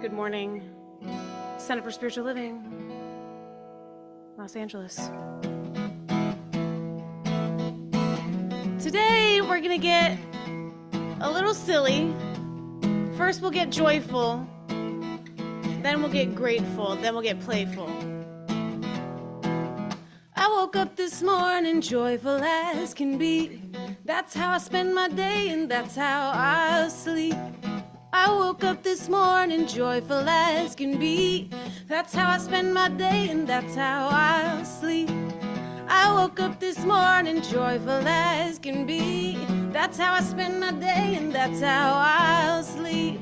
Good morning, Center for Spiritual Living, Los Angeles. Today we're gonna get a little silly. First we'll get joyful, then we'll get grateful, then we'll get playful. I woke up this morning joyful as can be. That's how I spend my day and that's how I sleep. I woke up this morning joyful as can be. That's how I spend my day and that's how I'll sleep. I woke up this morning joyful as can be. That's how I spend my day and that's how I'll sleep.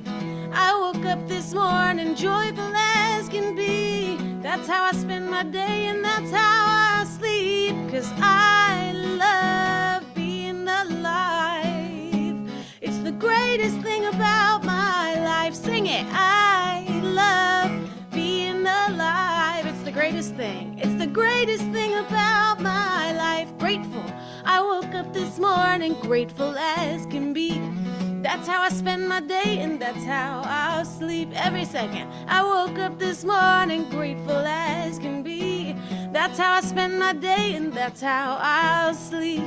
I woke up this morning joyful as can be. That's how I spend my day and that's how I'll sleep. 'Cause I love being alive. It's the greatest thing about my life. Sing it. I love being alive. It's the greatest thing. It's the greatest thing about my life. Grateful. I woke up this morning grateful as can be. That's how I spend my day and that's how I'll sleep every second. I woke up this morning grateful as can be. That's how I spend my day and that's how I'll sleep.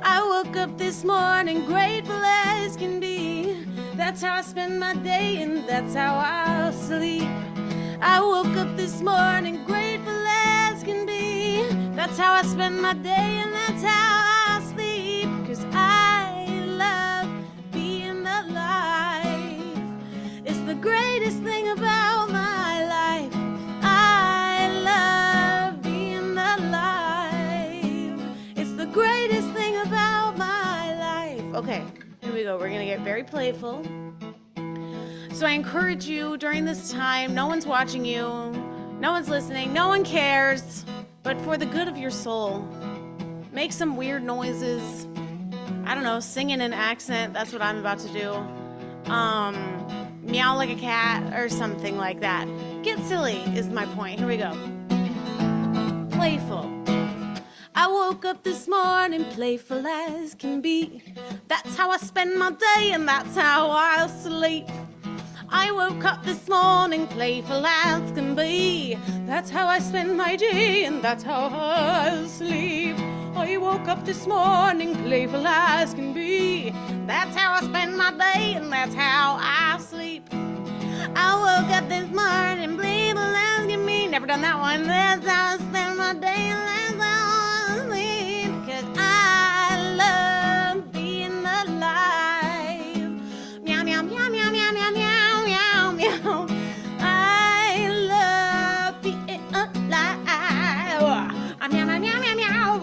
I woke up this morning grateful as can be. That's how I spend my day and that's how I'll sleep. I woke up this morning grateful as can be. That's how I spend my day and that's how I'll sleep. 'Cause I love being alive. It's the greatest thing about my life. I love being alive. It's the greatest thing about my life. Okay, here we go. We're gonna get very playful. So I encourage you during this time, no one's watching you, no one's listening, no one cares, but for the good of your soul, make some weird noises. I don't know, sing in an accent, that's what I'm about to do. Meow like a cat or something like that. Get silly is my point. Here we go. Playful. I woke up this morning playful as can be. That's how I spend my day and that's how I'll sleep. I woke up this morning playful as can be. That's how I spend my day and that's how I'll sleep. I woke up this morning playful as can be. That's how I spend my day and that's how I sleep. I woke up this morning playful as can be. Never done that one. That's how I spend my day and that's how I sleep. 'Cause I love being alive. Meow, meow, meow, meow, meow, meow, meow, meow, meow. I love being alive. Meow, meow, meow, meow, meow.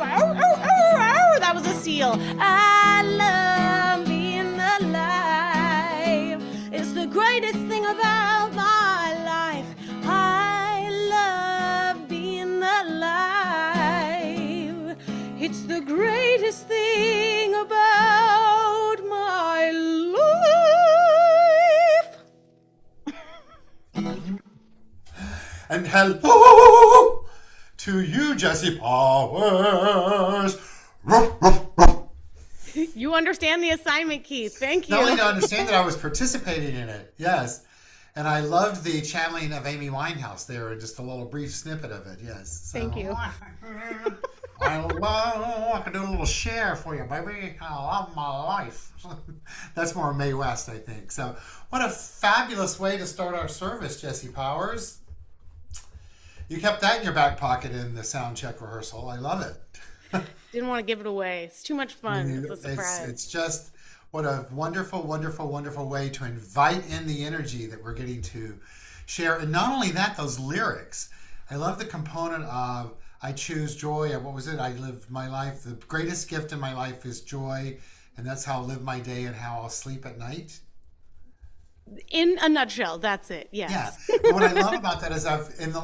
That was a seal. I love being alive. It's the greatest thing about my life. I love being alive. It's the greatest thing about my life. And hello to you, Jesse Powers. Ruff, ruff, ruff. You understand the assignment, Keith. Thank you. Not only to understand that I was participating in it, yes. And I loved the channeling of Amy Winehouse there, just a little brief snippet of it, yes. So, Thank you. I can do a little share for you, baby. I love my life. That's more Mae West, I think. So what a fabulous way to start our service, Jesse Powers. You kept that in your back pocket in the sound check rehearsal. I love it. Didn't want to give it away. It's too much fun. It's a surprise. It's just what a wonderful, wonderful, wonderful way to invite in the energy that we're getting to share. And not only that, those lyrics. I love the component of I choose joy. What was it? I live my life. The greatest gift in my life is joy. And that's how I'll live my day and how I'll sleep at night. In a nutshell, that's it. Yes. Yeah. What I love about that is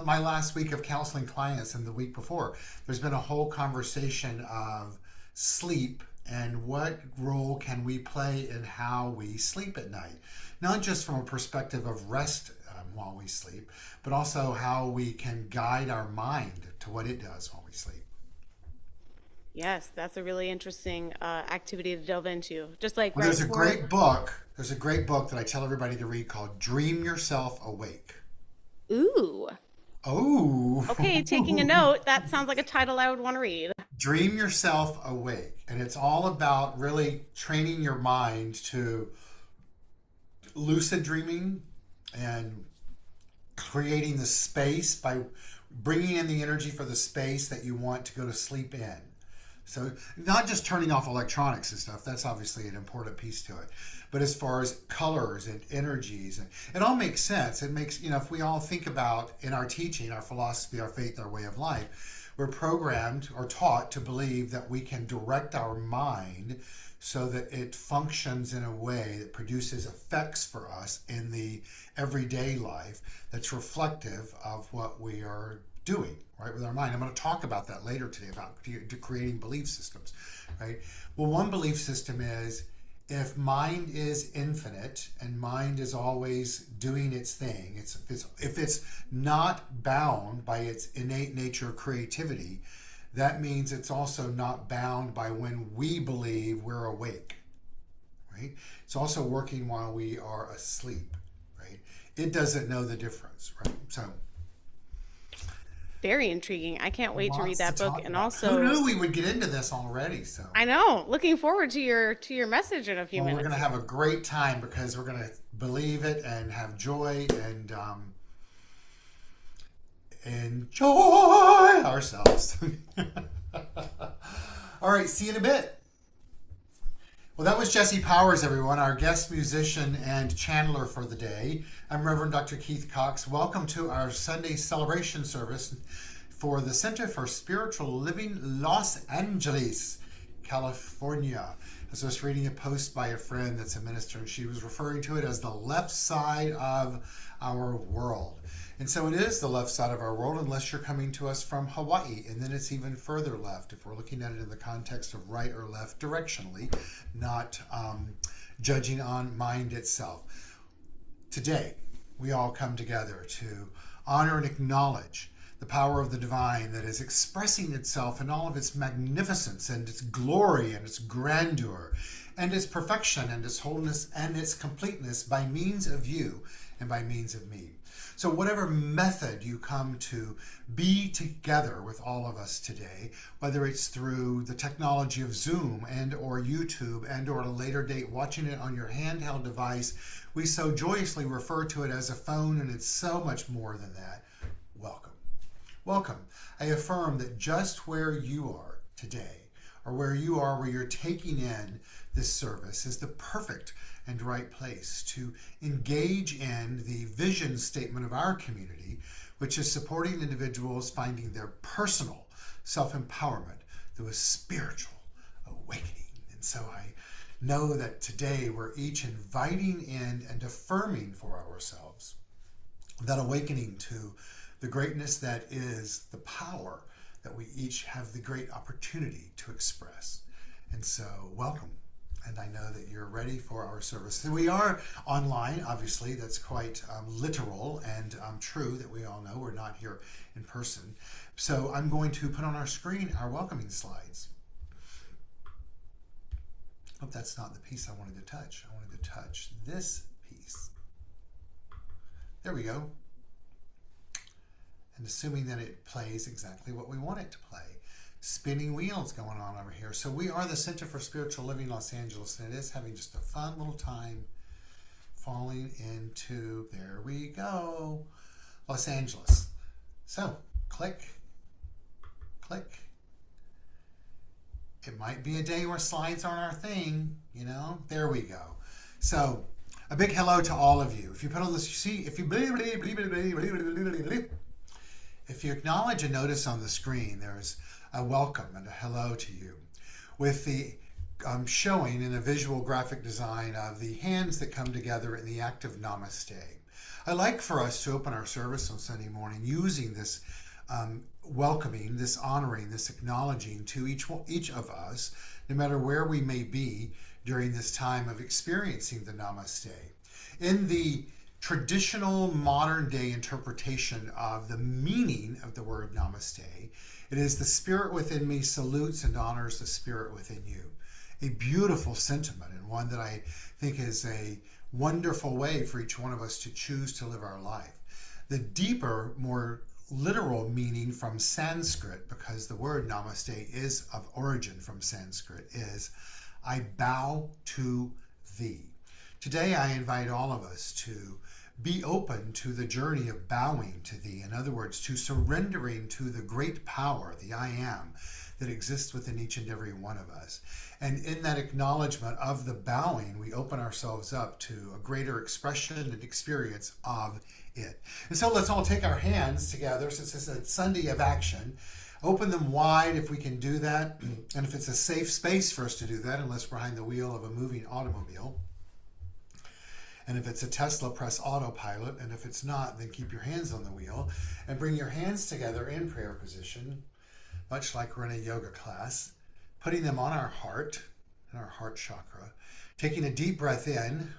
my last week of counseling clients and the week before, there's been a whole conversation of sleep and what role can we play in how we sleep at night. Not just from a perspective of rest while we sleep, but also how we can guide our mind to what it does while we sleep. Yes, that's a really interesting activity to delve into. Just like Well, right there's a before. great book. There's a great book that I tell everybody to read called Dream Yourself Awake. Ooh. Okay, taking a Oh, note. That sounds like a title I would want to read. Dream Yourself Awake. And it's all about really training your mind to lucid dreaming and creating the space by bringing in the energy for the space that you want to go to sleep in. So not just turning off electronics and stuff, that's obviously an important piece to it. But as far as colors and energies, and it all makes sense. It makes, if we all think about in our teaching, our philosophy, our faith, our way of life, we're programmed or taught to believe that we can direct our mind so that it functions in a way that produces effects for us in the everyday life that's reflective of what we are doing, right, with our mind. I'm going to talk about that later today, about creating belief systems, right? Well, one belief system is if mind is infinite and mind is always doing its thing, if it's not bound by its innate nature creativity, that means it's also not bound by when we believe we're awake, right? It's also working while we are asleep, right? It doesn't know the difference, right? So Very intriguing. I can't wait to read lots to that book. talk And about. Who also, knew we would get into this already? So I know, looking forward to your message in a few well, we're going minutes to have here. a great time because we're going to believe it and have joy and enjoy ourselves. All right, see you in a bit. Well, that was Jesse Powers, everyone, our guest musician and channeler for the day. I'm Reverend Dr. Keith Cox. Welcome to our Sunday celebration service for the Center for Spiritual Living, Los Angeles, California. As I was reading a post by a friend that's a minister, and she was referring to it as the left side of our world. And so it is the left side of our world unless you're coming to us from Hawaii, and then it's even further left if we're looking at it in the context of right or left directionally, not judging on mind itself. Today, we all come together to honor and acknowledge the power of the divine that is expressing itself in all of its magnificence and its glory and its grandeur and its perfection and its wholeness and its completeness by means of you and by means of me. So whatever method you come to be together with all of us today, whether it's through the technology of Zoom and or YouTube and or at a later date watching it on your handheld device, we so joyously refer to it as a phone, and it's so much more than that. Welcome. Welcome. I affirm that just where you are today, or where you are where you're taking in this service, is the perfect and right place to engage in the vision statement of our community, which is supporting individuals finding their personal self-empowerment through a spiritual awakening. And so I know that today we're each inviting in and affirming for ourselves that awakening to the greatness that is the power that we each have the great opportunity to express. And so welcome. And I know that you're ready for our service. So we are online, obviously. That's quite literal and true that we all know. We're not here in person. So I'm going to put on our screen our welcoming slides. Oh, that's not the piece I wanted to touch. I wanted to touch this piece. There we go. And assuming that it plays exactly what we want it to play. Spinning wheels going on over here. So we are the Center for Spiritual Living Los Angeles, and it is having just a fun little time falling into, there we go, Los Angeles. So click, click. It might be a day where slides aren't our thing, there we go. So a big hello to all of you. If you put on this, if you acknowledge and notice on the screen, there's a welcome and a hello to you, with the showing in a visual graphic design of the hands that come together in the act of namaste. I like for us to open our service on Sunday morning using this welcoming, this honoring, this acknowledging to each of us, no matter where we may be during this time of experiencing the namaste. In the traditional modern day interpretation of the meaning of the word namaste. It is the spirit within me salutes and honors the spirit within you. A beautiful sentiment, and one that I think is a wonderful way for each one of us to choose to live our life. The deeper, more literal meaning from Sanskrit, because the word namaste is of origin from Sanskrit, is I bow to thee. Today I invite all of us to be open to the journey of bowing to thee. In other words, to surrendering to the great power, the I am, that exists within each and every one of us. And in that acknowledgement of the bowing, we open ourselves up to a greater expression and experience of it. And so let's all take our hands together, since it's a Sunday of action. Open them wide if we can do that. And if it's a safe space for us to do that, unless we're behind the wheel of a moving automobile. And if it's a Tesla, press autopilot. And if it's not, then keep your hands on the wheel and bring your hands together in prayer position, much like we're in a yoga class, putting them on our heart, in our heart chakra, taking a deep breath in.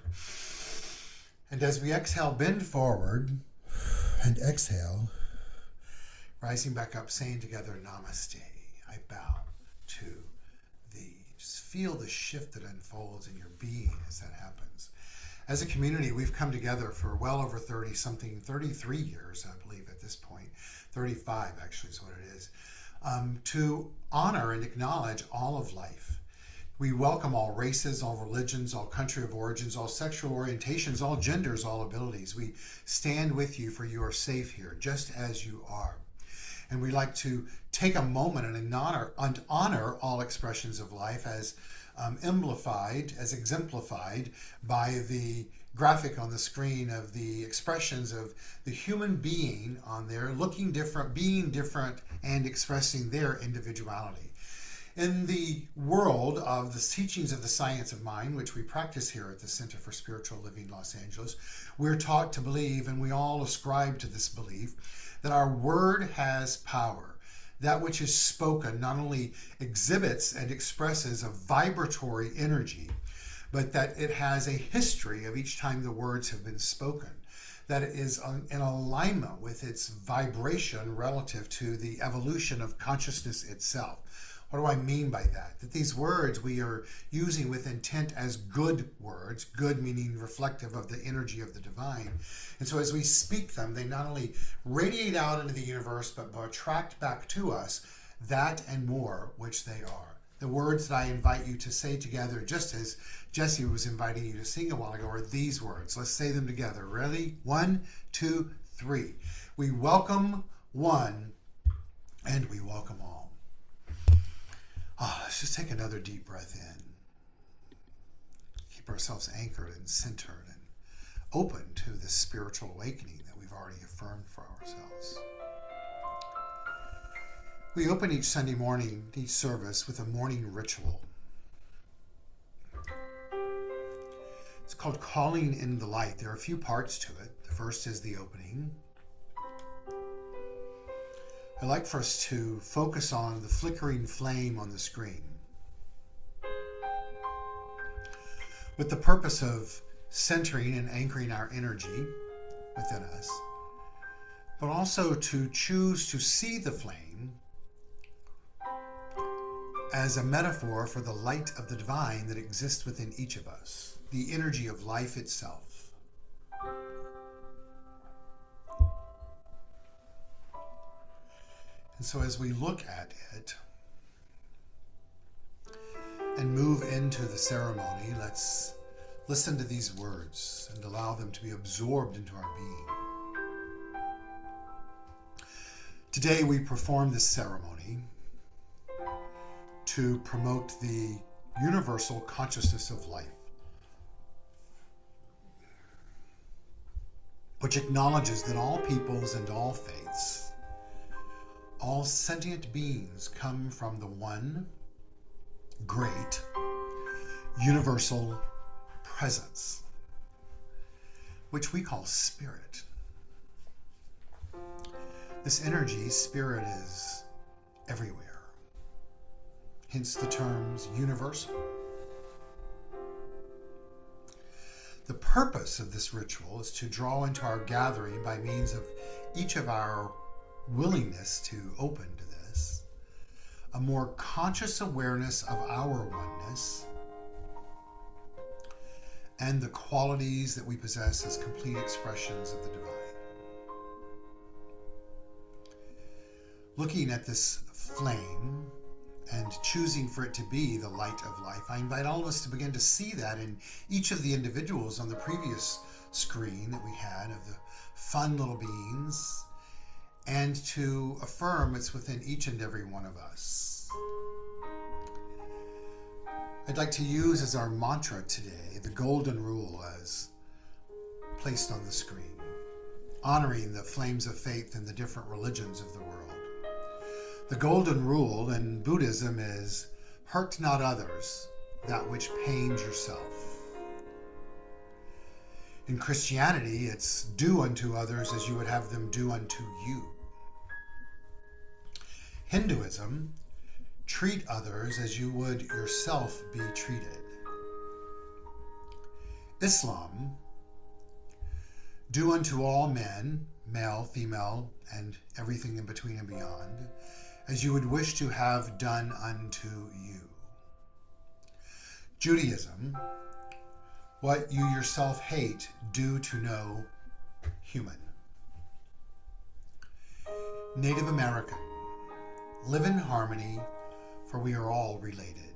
And as we exhale, bend forward and exhale, rising back up, saying together, Namaste, I bow to thee. Just feel the shift that unfolds in your being as that happens. As a community, we've come together for well over 33 years, I believe at this point, 35 actually is what it is, to honor and acknowledge all of life. We welcome all races, all religions, all country of origins, all sexual orientations, all genders, all abilities. We stand with you, for you are safe here, just as you are. And we like to take a moment and honor all expressions of life as exemplified by the graphic on the screen of the expressions of the human being on there, looking different, being different, and expressing their individuality. In the world of the teachings of the science of mind, which we practice here at the Center for Spiritual Living Los Angeles, we're taught to believe, and we all ascribe to this belief, that our word has power. That which is spoken not only exhibits and expresses a vibratory energy, but that it has a history of each time the words have been spoken, that it is in alignment with its vibration relative to the evolution of consciousness itself. What do I mean by that? That these words we are using with intent as good words, good meaning reflective of the energy of the divine. And so as we speak them, they not only radiate out into the universe, but attract back to us that and more which they are. The words that I invite you to say together, just as Jesse was inviting you to sing a while ago, are these words. Let's say them together. Ready? 1, 2, 3. We welcome one and we welcome all. Let's just take another deep breath in. Keep ourselves anchored and centered and open to this spiritual awakening that we've already affirmed for ourselves. We open each Sunday morning, each service, with a morning ritual. It's called Calling in the Light. There are a few parts to it. The first is the opening. I'd like for us to focus on the flickering flame on the screen, with the purpose of centering and anchoring our energy within us, but also to choose to see the flame as a metaphor for the light of the divine that exists within each of us, the energy of life itself. And so as we look at it and move into the ceremony, let's listen to these words and allow them to be absorbed into our being. Today we perform this ceremony to promote the universal consciousness of life, which acknowledges that all peoples and all faiths, all sentient beings come from the one great universal presence, which we call spirit. This energy, spirit, is everywhere. Hence the terms universal. The purpose of this ritual is to draw into our gathering by means of each of our willingness to open to this, a more conscious awareness of our oneness and the qualities that we possess as complete expressions of the divine. Looking at this flame and choosing for it to be the light of life, I invite all of us to begin to see that in each of the individuals on the previous screen that we had of the fun little beings, and to affirm it's within each and every one of us. I'd like to use as our mantra today the golden rule as placed on the screen, honoring the flames of faith in the different religions of the world. The golden rule in Buddhism is, hurt not others, that which pains yourself. In Christianity, it's do unto others as you would have them do unto you. Hinduism, treat others as you would yourself be treated. Islam, do unto all men, male, female, and everything in between and beyond, as you would wish to have done unto you. Judaism, what you yourself hate, do to no human. Native American, live in harmony, for we are all related.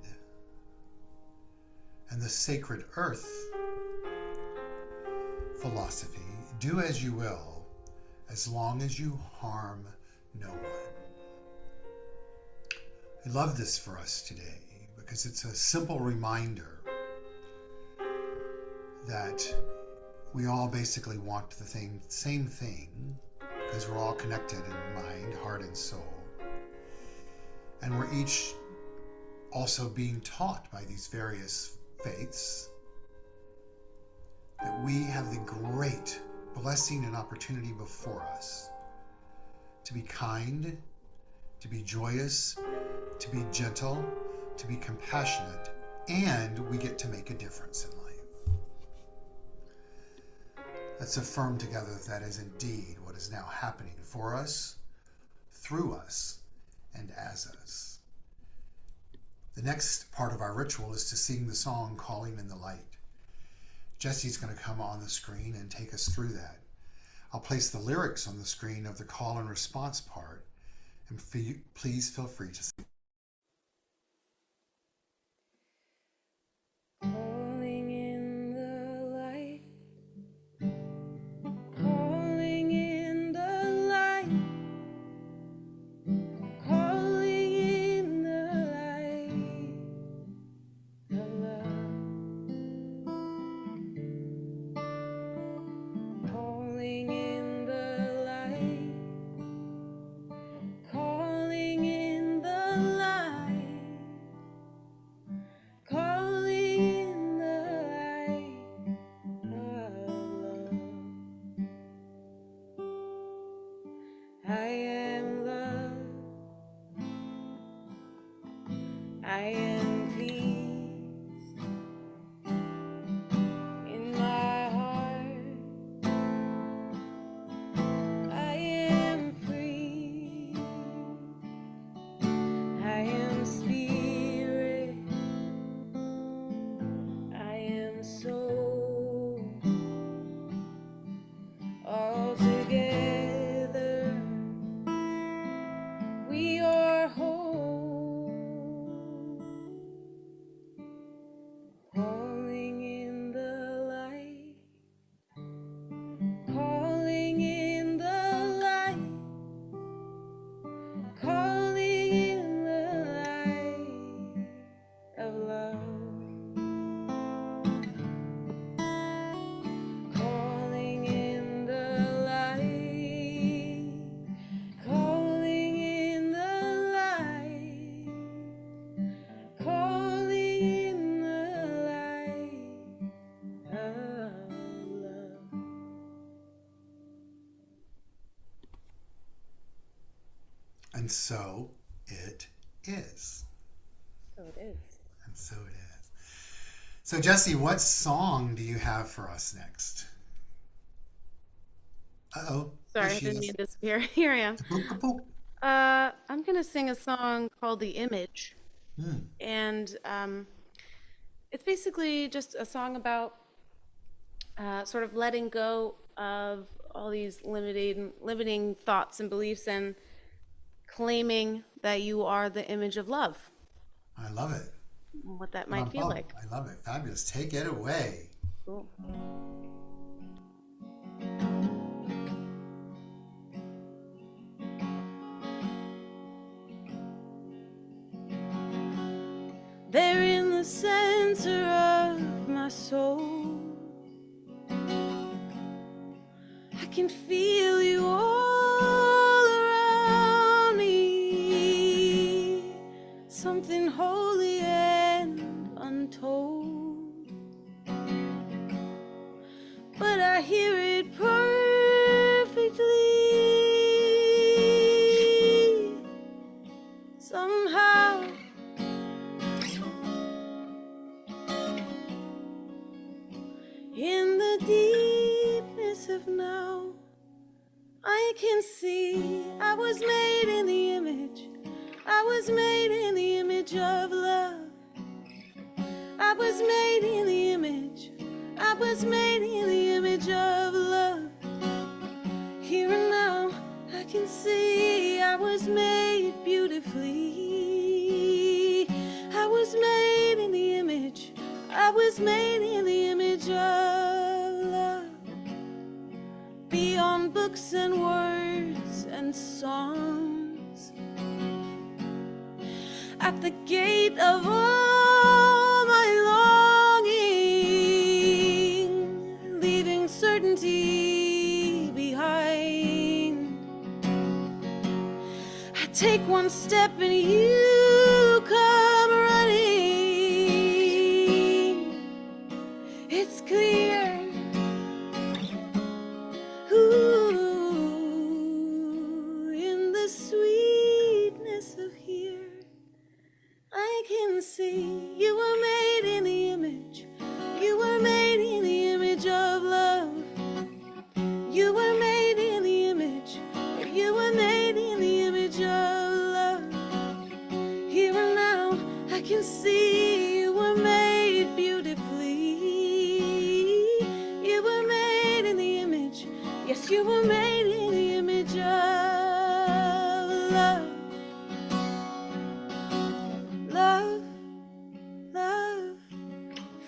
And the sacred earth philosophy, do as you will, as long as you harm no one. I love this for us today because it's a simple reminder that we all basically want the same thing, because we're all connected in mind, heart, and soul. And we're each also being taught by these various faiths that we have the great blessing and opportunity before us to be kind, to be joyous, to be gentle, to be compassionate, and we get to make a difference in life. Let's affirm together that is indeed what is now happening for us, through us, and as us. The next part of our ritual is to sing the song Calling in the Light. Jesse's going to come on the screen and take us through that. I'll place the lyrics on the screen of the call and response part, and please feel free to sing. Calling in the light, calling in the light, calling in the light of love, calling in the light, calling in the light, calling in the light of love. I am love, I am peace in my heart, I am free, I am spirit, I am soul, all together we are whole. Calling in the light, calling in the light, calling in the light of love, calling in the light, calling in the light, calling in the light of love. And so it is. So it is. And so it is. So, Jesse, what song do you have for us next? Uh-oh, there Sorry, I she didn't mean is. to disappear. Here I am. Kapook, kapook. I'm gonna sing a song called "The Image," Hmm, and it's basically just a song about sort of letting go of all these limiting thoughts and beliefs, and claiming that you are the image of love. I love it. What that might feel Bum. like. I love it. Fabulous. Take it away. Cool. There in the center of my soul, I can feel you all around me. Something holy and untold. But I hear it perfectly. Somehow in the deepness of now, I can see I was made in the image. I was made in the image of love. I was made in the image. I was made in the image of love. Here and now, I can see I was made beautifully. I was made in the image. I was made in the image of love. Beyond books and words and songs, at the gate of all my longing, leaving certainty behind. I take one step and you come running. It's clear. Ooh, in the sweetness of here, I can see you were made in the image. You were made in the image of love. You were made in the image. You were made in the image of love. Here and now, I can see you were made beautifully. You were made in the image. Yes, you were made in the image of love. Love, love,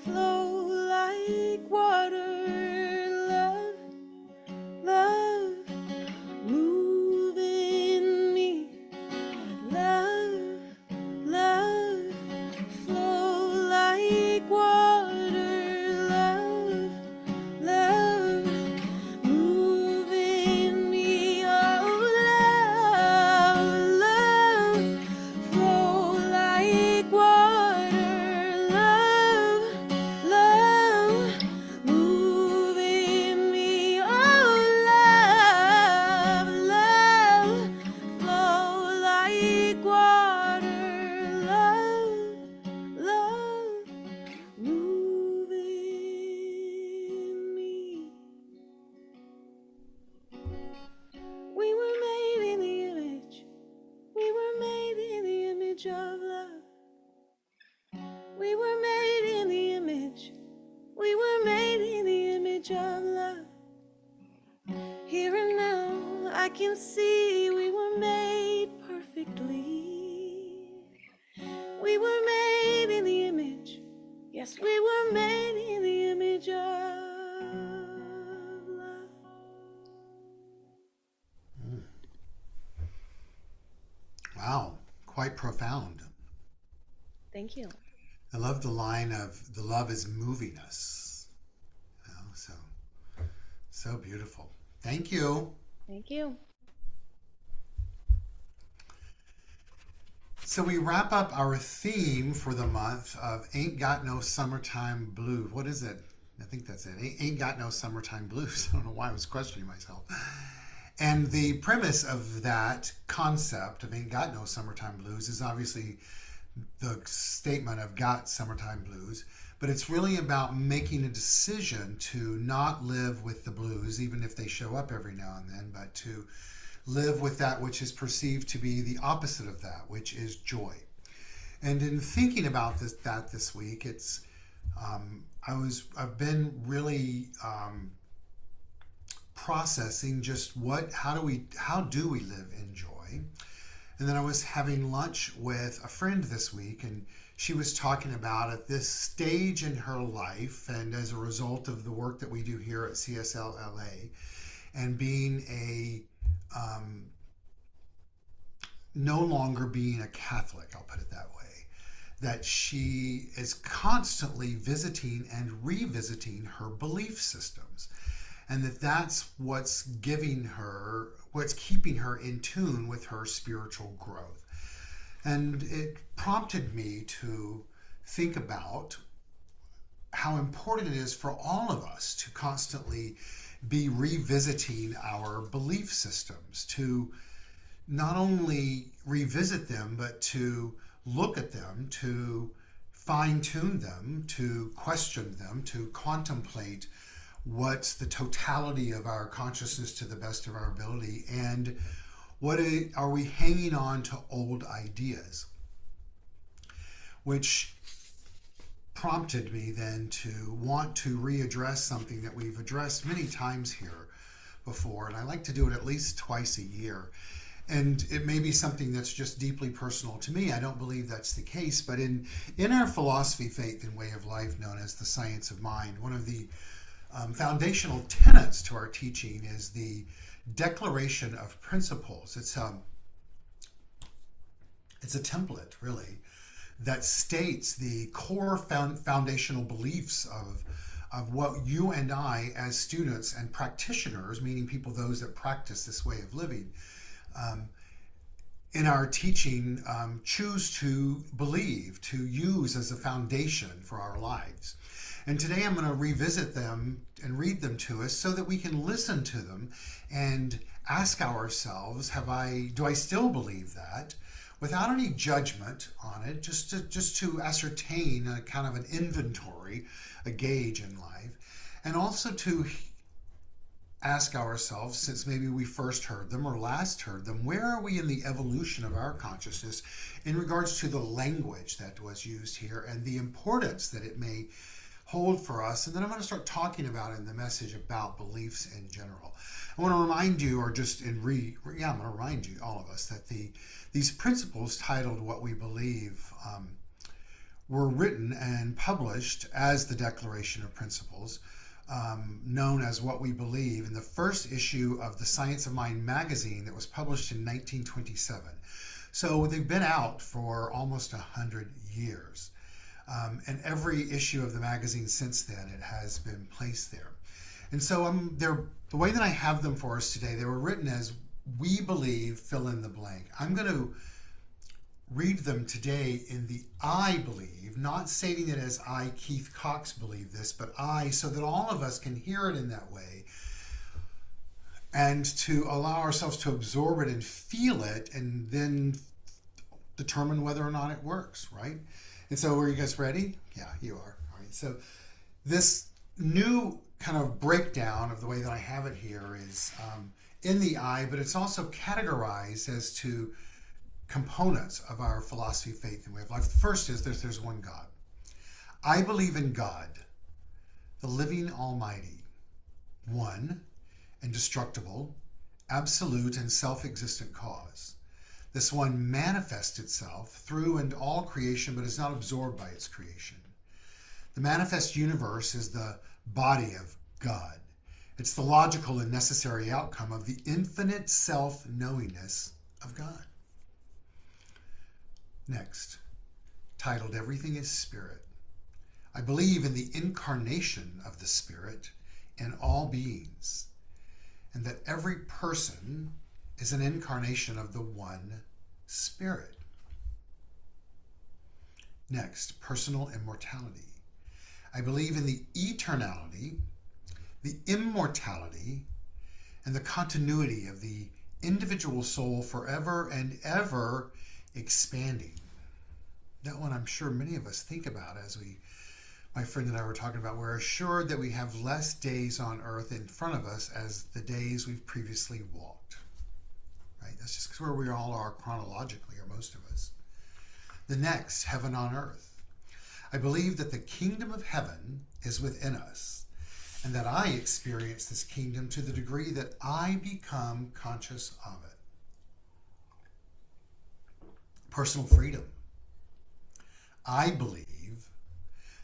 flow like water. Love, love, move in me. Love, love, flow like water. Love, love, move in me. Oh, love, love, flow like water. Love, love, move in me. Oh, love, love, flow like water. Love, love, move in me. We were made in the image. We were made in the image of love. We were made in the image. We were made in the image of love. Here and now, I can see we were made perfectly. We were made in the image. Yes, we were made in the image of love. Wow, quite profound. Thank you. I love the line of the love is moving us. So beautiful. Thank you. Thank you. So we wrap up our theme for the month of Ain't Got No Summertime Blues. What is it? I think that's it. Ain't Got No Summertime Blues. I don't know why I was questioning myself. And the premise of that concept of Ain't Got No Summertime Blues is obviously the statement of got summertime blues, but it's really about making a decision to not live with the blues, even if they show up every now and then, but to live with that which is perceived to be the opposite of that, which is joy. And in thinking about this week, I've been really processing just how do we live in joy. And then I was having lunch with a friend this week, and she was talking about at this stage in her life, and as a result of the work that we do here at CSL-LA, and being no longer being a Catholic, I'll put it that way, that she is constantly visiting and revisiting her belief systems, and that's what's keeping her in tune with her spiritual growth. And it prompted me to think about how important it is for all of us to constantly be revisiting our belief systems, to not only revisit them, but to look at them, to fine-tune them, to question them, to contemplate what's the totality of our consciousness to the best of our ability, and are we hanging on to old ideas, which prompted me then to want to readdress something that we've addressed many times here before, and I like to do it at least twice a year. And it may be something that's just deeply personal to me. I don't believe that's the case, but in our philosophy, faith, and way of life known as the science of mind, one of the foundational tenets to our teaching is the Declaration of Principles. It's a template, really, that states the core foundational beliefs of what you and I, as students and practitioners, meaning those that practice this way of living, in our teaching, choose to believe, to use as a foundation for our lives. And today I'm going to revisit them and read them to us so that we can listen to them and ask ourselves, do I still believe that? Without any judgment on it, just to ascertain a kind of an inventory, a gauge in life, and also to ask ourselves, since maybe we first heard them or last heard them, where are we in the evolution of our consciousness in regards to the language that was used here and the importance that it may hold for us. And then I'm going to start talking about in the message about beliefs in general. I want to remind you, or just I'm going to remind you, all of us, that these principles titled What We Believe were written and published as the Declaration of Principles, known as What We Believe, in the first issue of the Science of Mind magazine that was published in 1927. So they've been out for almost 100 years. And every issue of the magazine since then, it has been placed there. And so the way that I have them for us today, they were written as We Believe, fill in the blank. I'm going to read them today in the I believe, not stating it as I, Keith Cox, believe this, but I, so that all of us can hear it in that way, and to allow ourselves to absorb it and feel it, and then determine whether or not it works, right? And so are you guys ready? Yeah, you are. All right. So this new kind of breakdown of the way that I have it here is in the I, but it's also categorized as to components of our philosophy, faith, and way of life. The first is there's one God. I believe in God, the living Almighty, one, indestructible, absolute, and self-existent cause. This one manifests itself through and all creation, but is not absorbed by its creation. The manifest universe is the body of God. It's the logical and necessary outcome of the infinite self-knowingness of God. Next, titled Everything is Spirit. I believe in the incarnation of the Spirit in all beings, and that every person is an incarnation of the one Spirit. Next, personal immortality. I believe in the eternality, the immortality, and the continuity of the individual soul forever and ever expanding. That one I'm sure many of us think about as we my friend and I were talking about, we're assured that we have less days on earth in front of us as the days we've previously walked. Right? That's just where we all are chronologically, or most of us. The next, heaven on earth. I believe that the kingdom of heaven is within us, and that I experience this kingdom to the degree that I become conscious of it. Personal freedom. I believe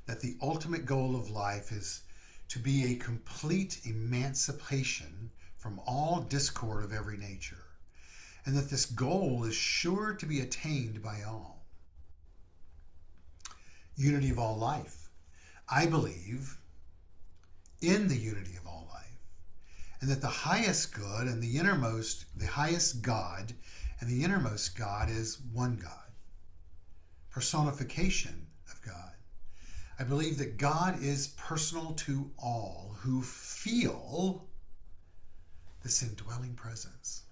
that the ultimate goal of life is to be a complete emancipation from all discord of every nature, and that this goal is sure to be attained by all. Unity of all life. I believe in the unity of all life, and that the highest good and the highest God and the innermost God is one God. Personification of God. I believe that God is personal to all who feel this indwelling presence.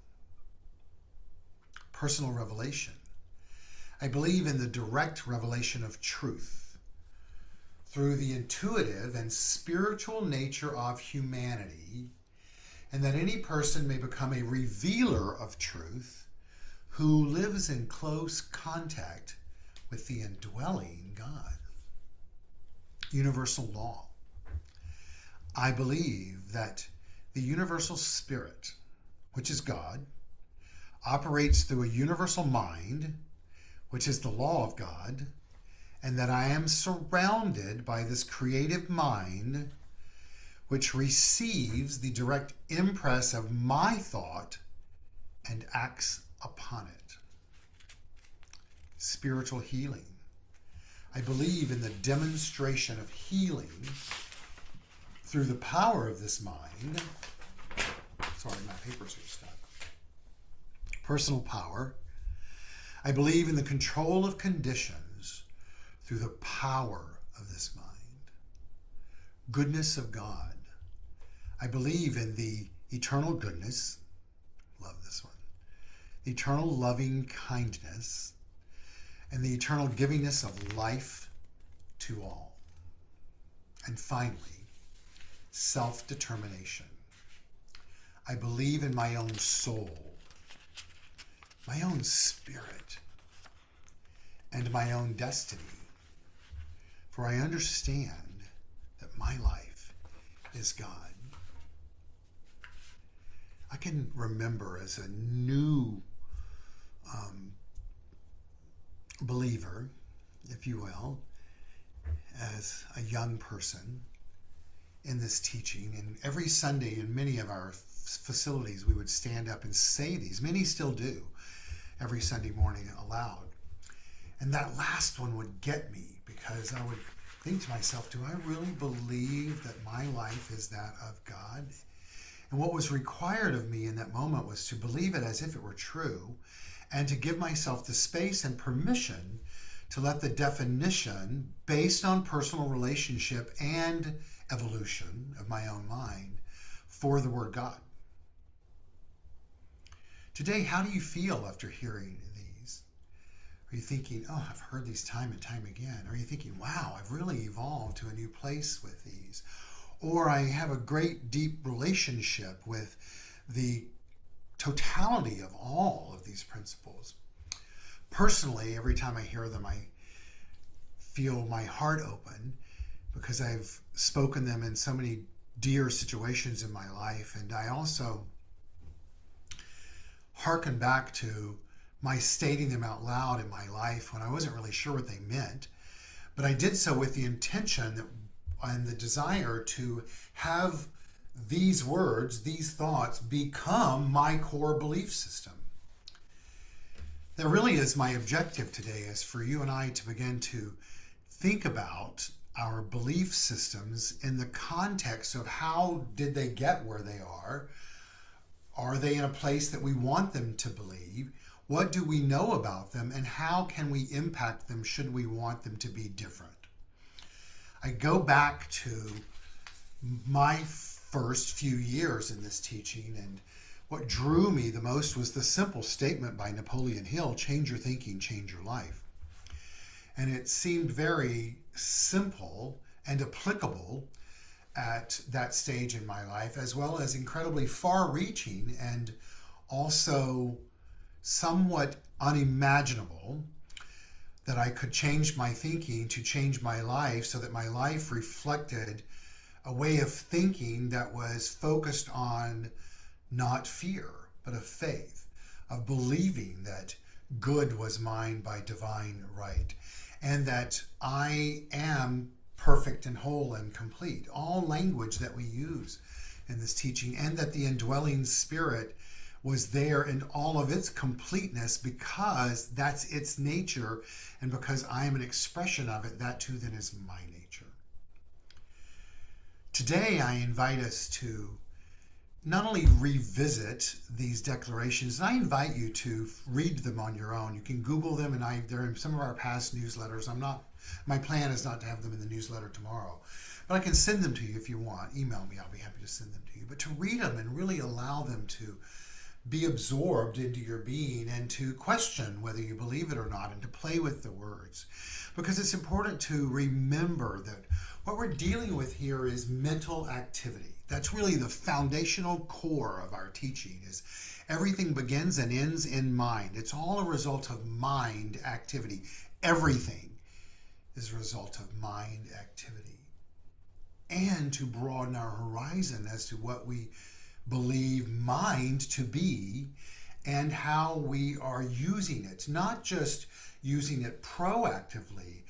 Personal revelation. I believe in the direct revelation of truth through the intuitive and spiritual nature of humanity, and that any person may become a revealer of truth who lives in close contact with the indwelling God. Universal law. I believe that the universal spirit, which is God, operates through a universal mind, which is the law of God, and that I am surrounded by this creative mind, which receives the direct impress of my thought and acts upon it. Spiritual healing. I believe in the demonstration of healing through the power of this mind. Sorry, my papers are stuck. Personal power. I believe in the control of conditions through the power of this mind. Goodness of God. I believe in the eternal goodness. Love this one. The eternal loving kindness and the eternal givingness of life to all. And finally, self-determination. I believe in my own soul, my own spirit, and my own destiny. For I understand that my life is God. I can remember as a new believer, if you will, as a young person in this teaching, and every Sunday in many of our facilities we would stand up and say these. Many still do every Sunday morning aloud. And that last one would get me, because I would think to myself, do I really believe that my life is that of God? And what was required of me in that moment was to believe it as if it were true, and to give myself the space and permission to let the definition based on personal relationship and evolution of my own mind for the word God. Today, how do you feel after hearing these? Are you thinking, oh, I've heard these time and time again? Are you thinking, wow, I've really evolved to a new place with these? Or I have a great deep relationship with the totality of all of these principles. Personally, every time I hear them, I feel my heart open, because I've spoken them in so many dear situations in my life. And I also hearken back to my stating them out loud in my life when I wasn't really sure what they meant. But I did so with the intention and the desire to have these words, these thoughts, become my core belief system. That really is my objective today, is for you and I to begin to think about our belief systems in the context of how did they get where they are? Are they in a place that we want them to believe? What do we know about them, and how can we impact them should we want them to be different? I go back to my first few years in this teaching, and what drew me the most was the simple statement by Napoleon Hill, change your thinking, change your life. And it seemed very simple and applicable at that stage in my life, as well as incredibly far-reaching and also somewhat unimaginable, that I could change my thinking to change my life so that my life reflected a way of thinking that was focused on not fear, but of faith, of believing that good was mine by divine right, and that I am perfect and whole and complete. All language that we use in this teaching, and that the indwelling spirit was there in all of its completeness because that's its nature, and because I am an expression of it, that too then is my nature. Today I invite us to not only revisit these declarations, and I invite you to read them on your own. You can Google them, and they're in some of our past newsletters. My plan is not to have them in the newsletter tomorrow, but I can send them to you if you want. Email me, I'll be happy to send them to you. But to read them and really allow them to be absorbed into your being, and to question whether you believe it or not, and to play with the words. Because it's important to remember that what we're dealing with here is mental activity. That's really the foundational core of our teaching, is everything begins and ends in mind. It's all a result of mind activity. Everything is a result of mind activity. And to broaden our horizon as to what we believe mind to be and how we are using it. Not just using it proactively,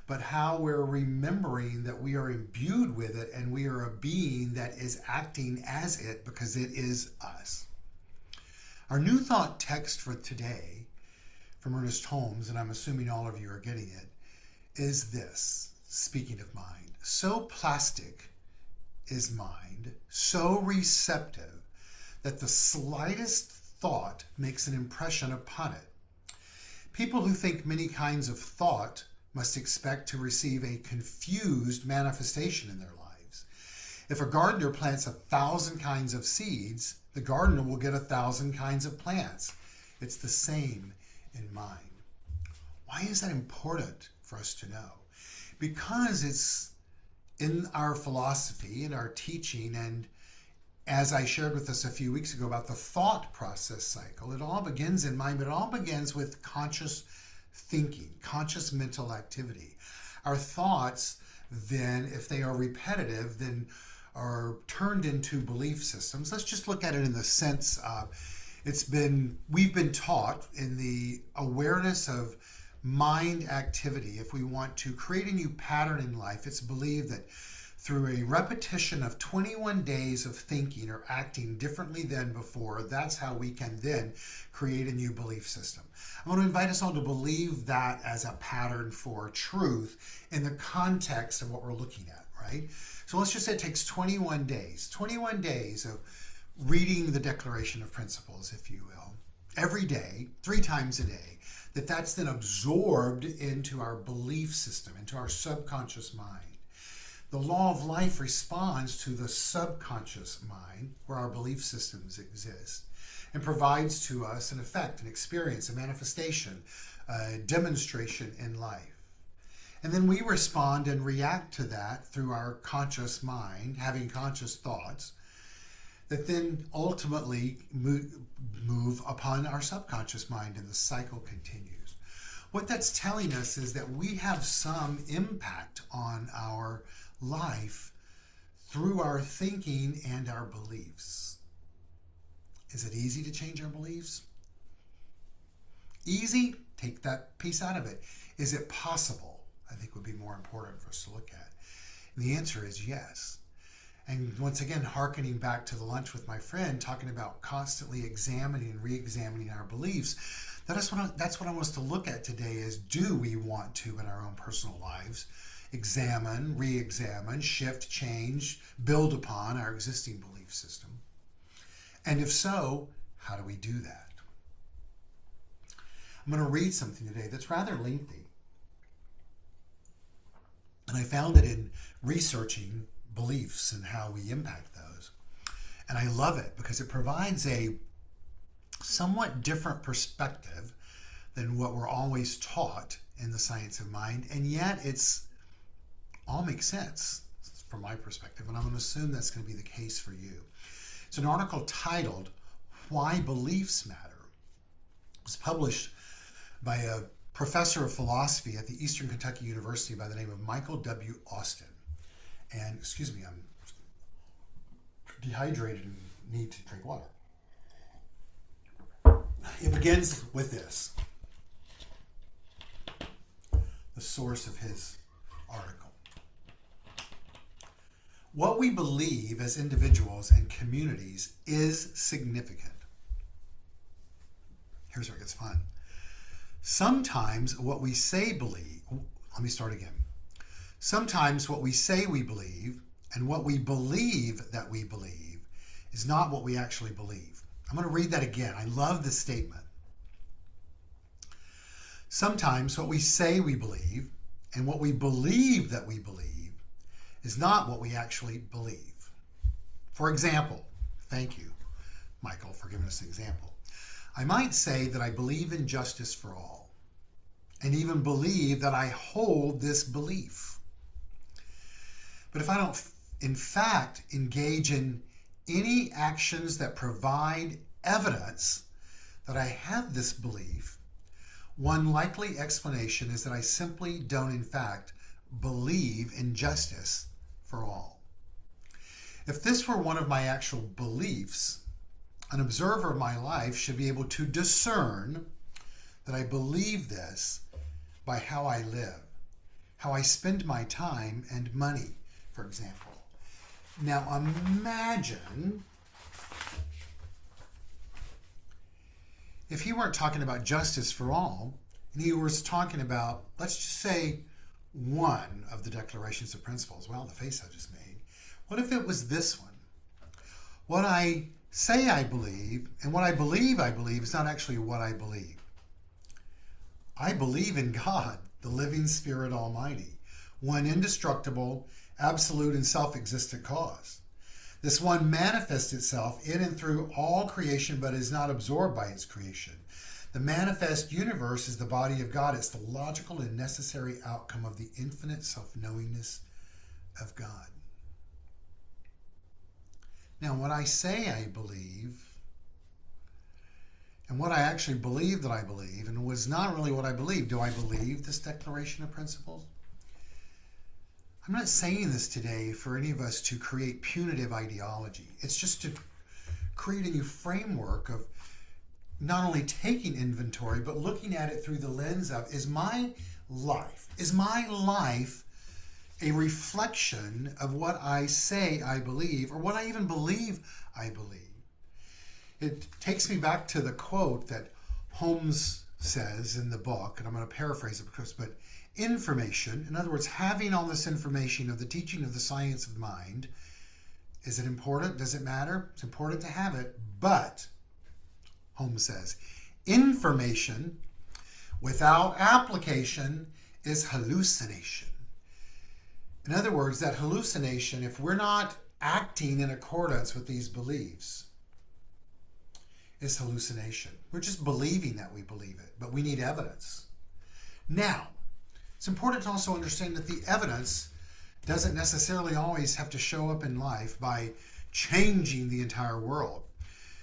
but how we're remembering that we are imbued with it, and we are a being that is acting as it because it is us. Our new thought text for today from Ernest Holmes, and I'm assuming all of you are getting it, is this, speaking of mind: so plastic is mind, so receptive, that the slightest thought makes an impression upon it. People who think many kinds of thought must expect to receive a confused manifestation in their lives. If a gardener plants 1,000 kinds of seeds, the gardener will get 1,000 kinds of plants. It's the same in mind. Why is that important for us to know? Because it's in our philosophy, in our teaching, and as I shared with us a few weeks ago about the thought process cycle, it all begins in mind, but it all begins with conscious thinking, conscious mental activity. Our thoughts then, if they are repetitive, then are turned into belief systems. Let's just look at it in the sense of we've been taught in the awareness of mind activity. If we want to create a new pattern in life, it's believed that through a repetition of 21 days of thinking or acting differently than before, that's how we can then create a new belief system. I want to invite us all to believe that as a pattern for truth in the context of what we're looking at, right? So let's just say it takes 21 days of reading the Declaration of Principles, if you will, every day, 3 times a day, that's then absorbed into our belief system, into our subconscious mind. The law of life responds to the subconscious mind, where our belief systems exist, and provides to us an effect, an experience, a manifestation, a demonstration in life. And then we respond and react to that through our conscious mind, having conscious thoughts, that then ultimately move upon our subconscious mind, and the cycle continues. What that's telling us is that we have some impact on our life through our thinking and our beliefs. Is it easy to change our beliefs? Easy? Take that piece out of it. Is it possible? I think would be more important for us to look at. And the answer is yes. And once again, hearkening back to the lunch with my friend, talking about constantly examining and re-examining our beliefs, that's what I want us to look at today is, do we want to, in our own personal lives, examine, re-examine, shift, change, build upon our existing belief system? And if so, how do we do that? I'm going to read something today that's rather lengthy. And I found it in researching beliefs and how we impact those. And I love it because it provides a somewhat different perspective than what we're always taught in the science of mind. And yet it's all make sense from my perspective, and I'm going to assume that's going to be the case for you. It's an article titled Why Beliefs Matter. It was published by a professor of philosophy at the Eastern Kentucky University by the name of Michael W. Austin. And, excuse me, I'm dehydrated and need to drink water. It begins with this, the source of his article. What we believe as individuals and communities is significant. Here's where it gets fun. Sometimes what we say believe, let me start again. Sometimes what we say we believe and what we believe that we believe is not what we actually believe. I'm going to read that again. I love this statement. Sometimes what we say we believe and what we believe that we believe is not what we actually believe. For example, thank you, Michael, for giving us an example. I might say that I believe in justice for all, and even believe that I hold this belief. But if I don't, in fact, engage in any actions that provide evidence that I have this belief, one likely explanation is that I simply don't, in fact, believe in justice for all. If this were one of my actual beliefs, an observer of my life should be able to discern that I believe this by how I live, how I spend my time and money, for example. Now imagine if he weren't talking about justice for all, and he was talking about, let's just say, one of the declarations of principles. Wow, the face I just made. What if it was this one? What I say I believe and what I believe is not actually what I believe. I believe in God, the living Spirit Almighty, one indestructible, absolute, and self-existent cause. This one manifests itself in and through all creation, but is not absorbed by its creation. The manifest universe is the body of God. It's the logical and necessary outcome of the infinite self-knowingness of God. Now, what I say I believe, and what I actually believe that I believe, and was not really what I believe. Do I believe this declaration of principles? I'm not saying this today for any of us to create punitive ideology. It's just to create a new framework of not only taking inventory, but looking at it through the lens of, is my life a reflection of what I say I believe, or what I even believe I believe? It takes me back to the quote that Holmes says in the book, and I'm going to paraphrase it, but information, in other words, having all this information of the teaching of the science of mind, is it important? Does it matter? It's important to have it, but, Holmes says, information without application is hallucination. In other words, that hallucination, if we're not acting in accordance with these beliefs, is hallucination. We're just believing that we believe it, but we need evidence. Now, it's important to also understand that the evidence doesn't necessarily always have to show up in life by changing the entire world.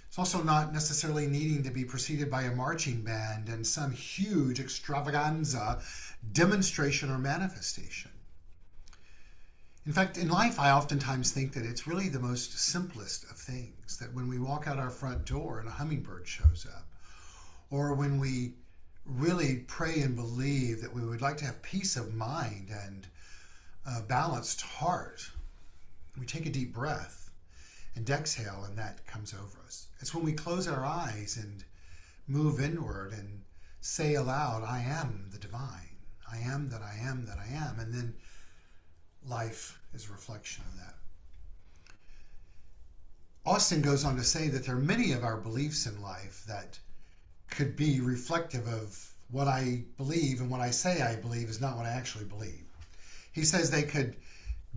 It's also not necessarily needing to be preceded by a marching band and some huge extravaganza demonstration or manifestation. In fact, in life, I oftentimes think that it's really the most simplest of things, that when we walk out our front door and a hummingbird shows up, or when we really pray and believe that we would like to have peace of mind and a balanced heart, we take a deep breath and exhale, and that comes over us. It's when we close our eyes and move inward and say aloud, I am the divine. I am that I am that I am. And then life is a reflection of that. Austin goes on to say that there are many of our beliefs in life that could be reflective of what I believe, and what I say I believe is not what I actually believe. He says they could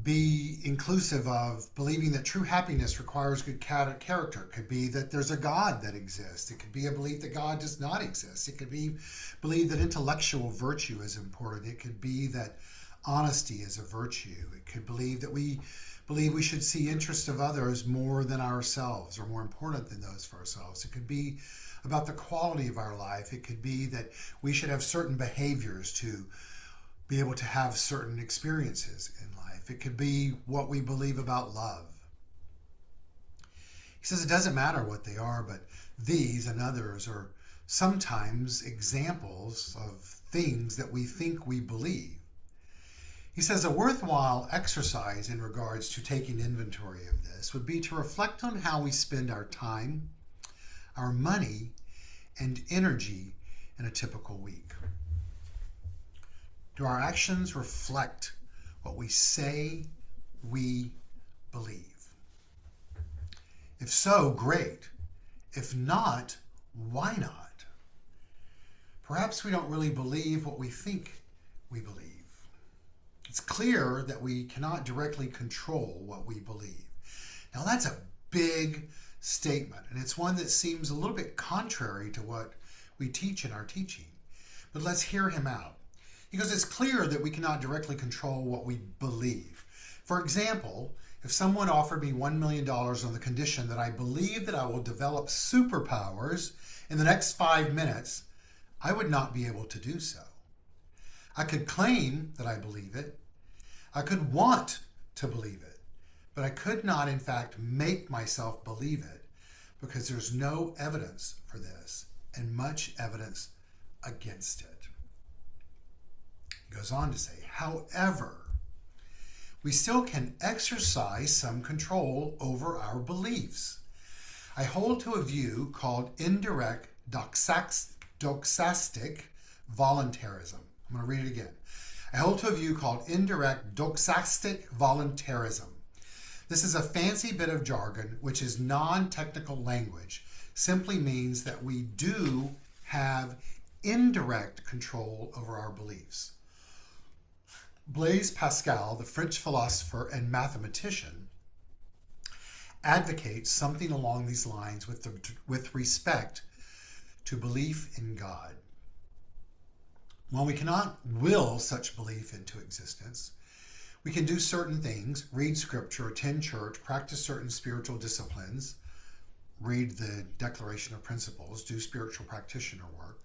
be inclusive of believing that true happiness requires good character. It could be that there's a God that exists. It could be a belief that God does not exist. It could be believe that intellectual virtue is important. It could be that honesty is a virtue. It could believe that we should see interests of others more than ourselves, or more important than those for ourselves. It could be about the quality of our life. It could be that we should have certain behaviors to be able to have certain experiences in life. It could be what we believe about love. He says it doesn't matter what they are, but these and others are sometimes examples of things that we think we believe. He says a worthwhile exercise in regards to taking inventory of this would be to reflect on how we spend our time, our money, and energy in a typical week. Do our actions reflect what we say we believe? If so, great. If not, why not? Perhaps we don't really believe what we think we believe. It's clear that we cannot directly control what we believe. Now that's a big statement, and it's one that seems a little bit contrary to what we teach in our teaching. But let's hear him out. He goes, it's clear that we cannot directly control what we believe. For example, if someone offered me $1 million on the condition that I believe that I will develop superpowers in the next 5 minutes, I would not be able to do so. I could claim that I believe it. I could want to believe it, but I could not, in fact, make myself believe it because there's no evidence for this and much evidence against it. He goes on to say, however, we still can exercise some control over our beliefs. I hold to a view called indirect doxastic voluntarism. I'm going to read it again. I hold to a view called indirect doxastic voluntarism. This is a fancy bit of jargon which is non-technical language, simply means that we do have indirect control over our beliefs. Blaise Pascal, the French philosopher and mathematician, advocates something along these lines with respect to belief in God. While we cannot will such belief into existence, we can do certain things, read scripture, attend church, practice certain spiritual disciplines, read the Declaration of Principles, do spiritual practitioner work.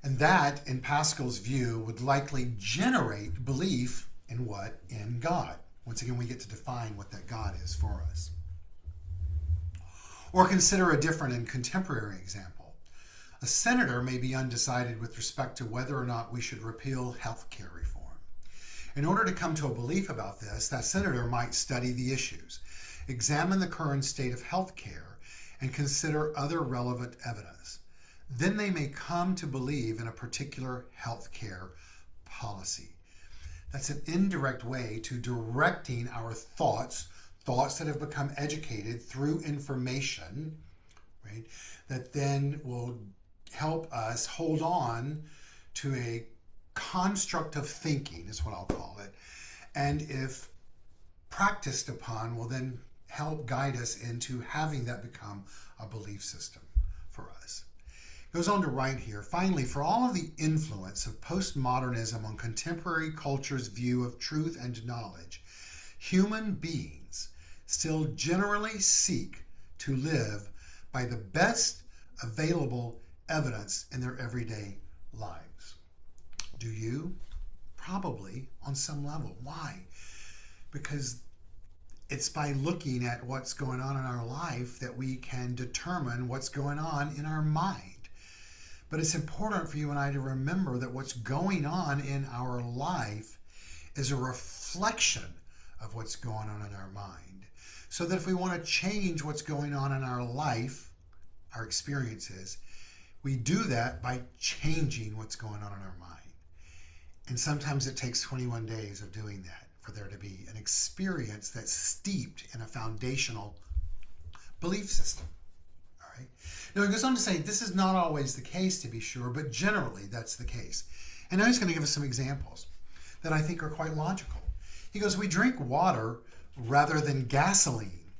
And that, in Pascal's view, would likely generate belief in what? In God. Once again, we get to define what that God is for us. Or consider a different and contemporary example. A senator may be undecided with respect to whether or not we should repeal health care reform. In order to come to a belief about this, that senator might study the issues, examine the current state of health care, and consider other relevant evidence. Then they may come to believe in a particular health care policy. That's an indirect way to directing our thoughts that have become educated through information, right, that then will help us hold on to a construct of thinking, is what I'll call it. And if practiced upon, will then help guide us into having that become a belief system for us. It goes on to write here, finally, for all of the influence of postmodernism on contemporary culture's view of truth and knowledge, human beings still generally seek to live by the best available evidence in their everyday lives. Do you? Probably on some level. Why? Because it's by looking at what's going on in our life that we can determine what's going on in our mind. But it's important for you and I to remember that what's going on in our life is a reflection of what's going on in our mind. So that if we want to change what's going on in our life, our experiences, we do that by changing what's going on in our mind. And sometimes it takes 21 days of doing that for there to be an experience that's steeped in a foundational belief system. All right. Now, he goes on to say this is not always the case, to be sure, but generally that's the case. And now he's going to give us some examples that I think are quite logical. He goes, we drink water rather than gasoline.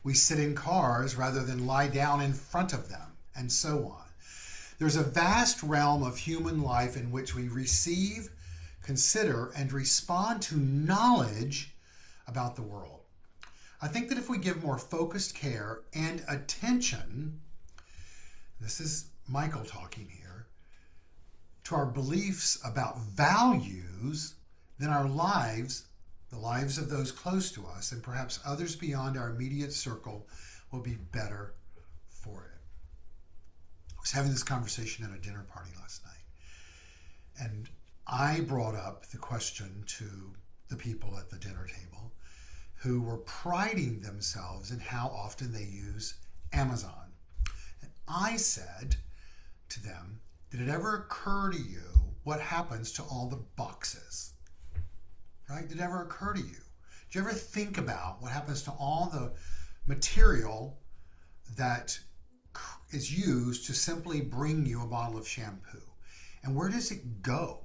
We sit in cars rather than lie down in front of them, and so on. There's a vast realm of human life in which we receive, consider, and respond to knowledge about the world. I think that if we give more focused care and attention, this is Michael talking here, to our beliefs about values, then our lives, the lives of those close to us, and perhaps others beyond our immediate circle, will be better for it. I was having this conversation at a dinner party last night, and I brought up the question to the people at the dinner table who were priding themselves in how often they use Amazon. And I said to them, did it ever occur to you what happens to all the boxes? Right? Did it ever occur to you? Did you ever think about what happens to all the material that is used to simply bring you a bottle of shampoo? And where does it go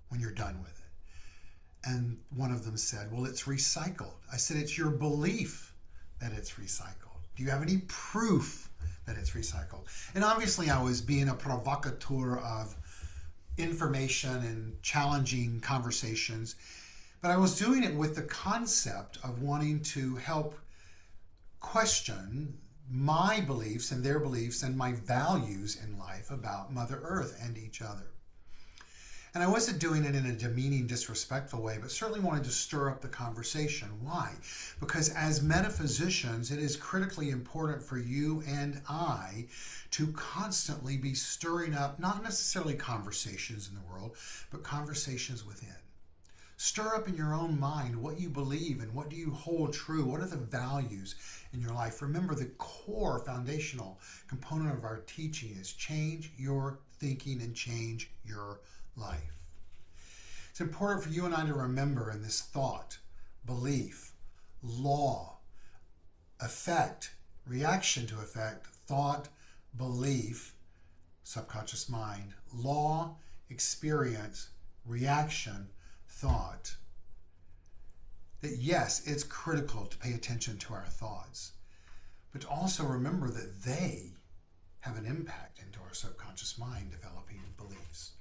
when you're done with it? And one of them said, well, it's recycled. I said, it's your belief that it's recycled. Do you have any proof that it's recycled? And obviously I was being a provocateur of information and challenging conversations, but I was doing it with the concept of wanting to help question my beliefs and their beliefs and my values in life about Mother Earth and each other. And I wasn't doing it in a demeaning, disrespectful way, but certainly wanted to stir up the conversation. Why? Because as metaphysicians, it is critically important for you and I to constantly be stirring up, not necessarily conversations in the world, but conversations within. Stir up in your own mind what you believe and what do you hold true. What are the values in your life? Remember, the core foundational component of our teaching is change your thinking and change your life. It's important for you and I to remember in this thought, belief, law, effect, reaction to effect, thought, belief, subconscious mind, law, experience, reaction, thought, that yes, it's critical to pay attention to our thoughts, but to also remember that they have an impact into our subconscious mind developing beliefs.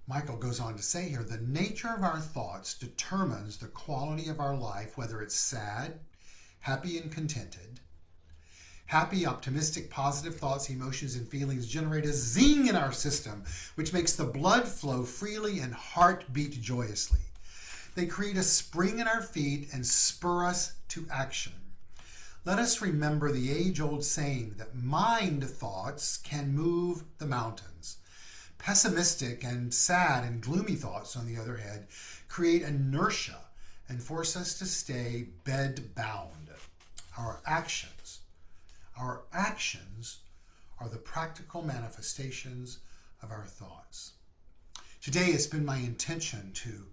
Michael goes on to say here, the nature of our thoughts determines the quality of our life, whether it's sad, happy and contented. Happy, optimistic, positive thoughts, emotions, and feelings generate a zing in our system, which makes the blood flow freely and heart beat joyously. They create a spring in our feet and spur us to action. Let us remember the age-old saying that mind thoughts can move the mountains. Pessimistic and sad and gloomy thoughts, on the other hand, create inertia and force us to stay bed-bound. Our actions are the practical manifestations of our thoughts. Today, it's been my intention to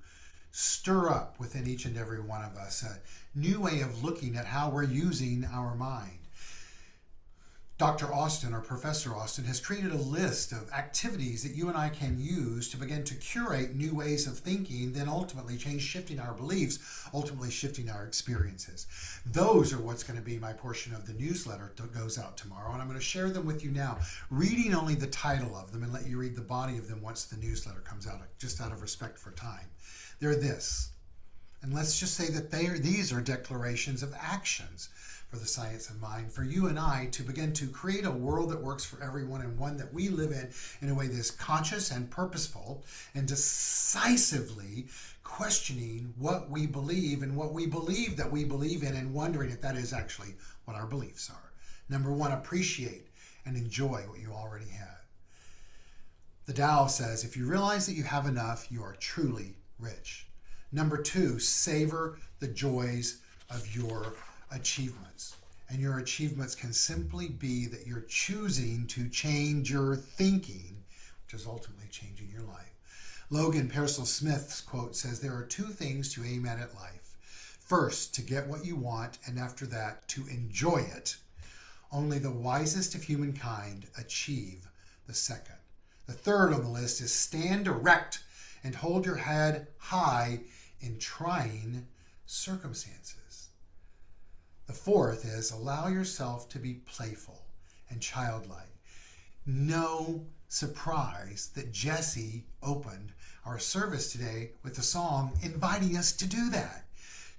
stir up within each and every one of us a new way of looking at how we're using our mind. Dr. Austin, or Professor Austin, has created a list of activities that you and I can use to begin to curate new ways of thinking, then ultimately shifting our beliefs, ultimately shifting our experiences. Those are what's going to be my portion of the newsletter that goes out tomorrow, and I'm going to share them with you now, reading only the title of them and let you read the body of them once the newsletter comes out, just out of respect for time. They're this, and let's just say that these are declarations of actions for the science of mind, for you and I to begin to create a world that works for everyone and one that we live in a way that is conscious and purposeful and decisively questioning what we believe and what we believe that we believe in and wondering if that is actually what our beliefs are. Number one, appreciate and enjoy what you already have. The Tao says, if you realize that you have enough, you are truly rich. Number two, savor the joys of your achievements. And your achievements can simply be that you're choosing to change your thinking, which is ultimately changing your life. Logan Pearsall Smith's quote says, there are two things to aim at life. First, to get what you want, and after that, to enjoy it. Only the wisest of humankind achieve the second. The third on the list is stand erect and hold your head high in trying circumstances. The fourth is allow yourself to be playful and childlike. Know surprised that Jessie opened our service today with the song inviting us to do that.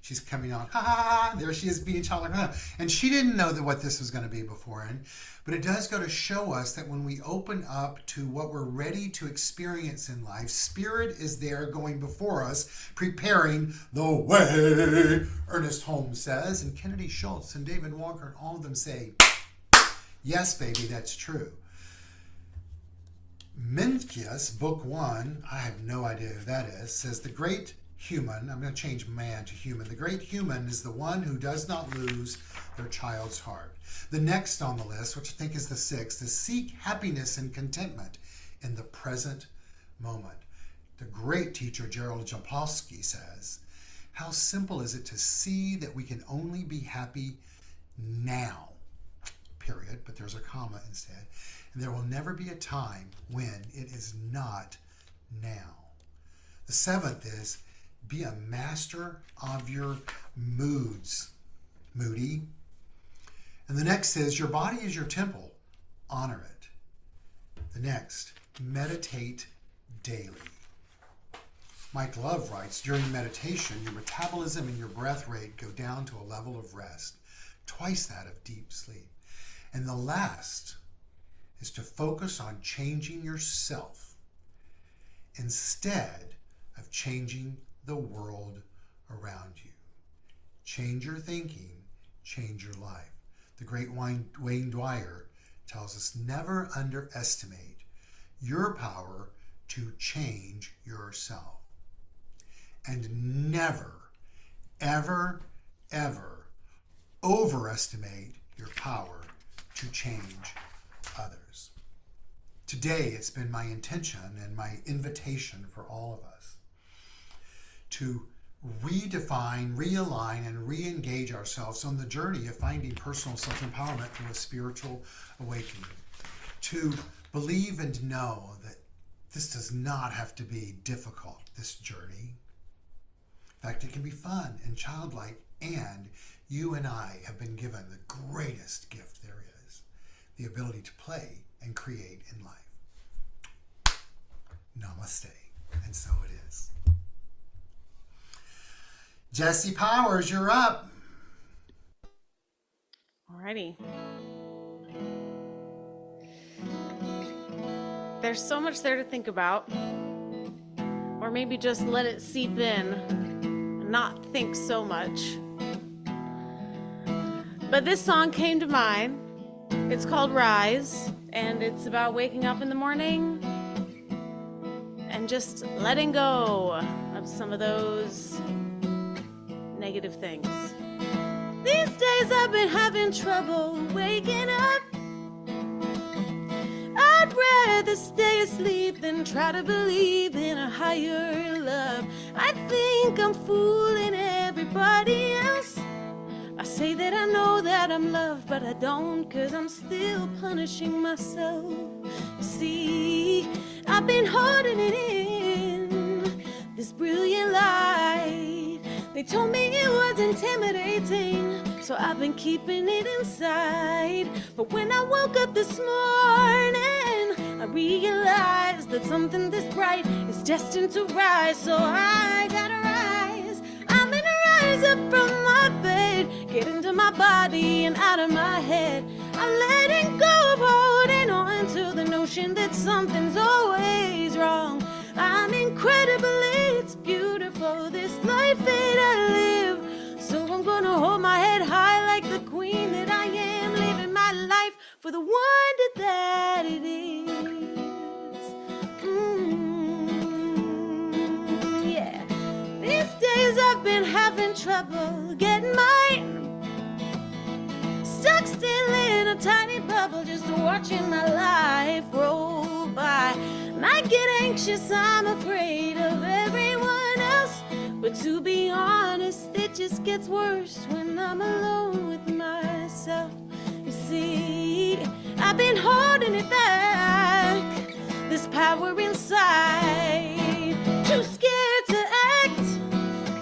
She's coming on, ha ha ha, there she is being child like, and she didn't know that what this was going to be beforehand, but it does go to show us that when we open up to what we're ready to experience in life, Spirit is there going before us, preparing the way, Ernest Holmes says, and Kennedy Schultz and David Walker, and all of them say, yes, baby, that's true. Mencius, Book 1, I have no idea who that is, says the great human, I'm going to change man to human, the great human is the one who does not lose their child's heart. The next on the list, which I think is the 6th, is seek happiness and contentment in the present moment. The great teacher Gerald Jampolsky says, how simple is it to see that we can only be happy now, period, but there's a comma instead. And there will never be a time when it is not now. The 7th is be a master of your moods, Moody. And the next is your body is your temple, honor it. The next, meditate daily. Mike Love writes, during meditation, your metabolism and your breath rate go down to a level of rest, twice that of deep sleep. And the last is to focus on changing yourself instead of changing the world around you. Change your thinking, change your life. The great Wayne Dwyer tells us never underestimate your power to change yourself. And never, ever, ever overestimate your power to change others. Today, it's been my intention and my invitation for all of us to redefine, realign, and re-engage ourselves on the journey of finding personal self-empowerment through a spiritual awakening. To believe and know that this does not have to be difficult, this journey. In fact, it can be fun and childlike, and you and I have been given the greatest gift there is, the ability to play and create in life. Namaste. And so it is. Jessie Powers, you're up. Alrighty. There's so much there to think about, or maybe just let it seep in and not think so much. But this song came to mind. It's called Rise, and it's about waking up in the morning and just letting go of some of those negative things. These days I've been having trouble waking up. I'd rather stay asleep than try to believe in a higher love. I think I'm fooling everybody else. I say that I know that I'm loved, but I don't, 'cause I'm still punishing myself. You see, I've been holding it in, this brilliant light. They told me it was intimidating, so I've been keeping it inside. But when I woke up this morning, I realized that something this bright is destined to rise. So I gotta rise. I'm gonna rise up from my bed, get into my body and out of my head. I'm letting go of holding on to the notion that something's always wrong. I'm incredible, it's beautiful, this life that I live. So I'm gonna hold my head high like the queen that I am, living my life for the wonder that it is. Yeah. These days I've been having trouble getting mine, stuck still in a tiny bubble, just watching my life roll by. And I get anxious, I'm afraid of everyone else, but to be honest, it just gets worse when I'm alone with myself. You see, I've been holding it back, this power inside, too scared to act,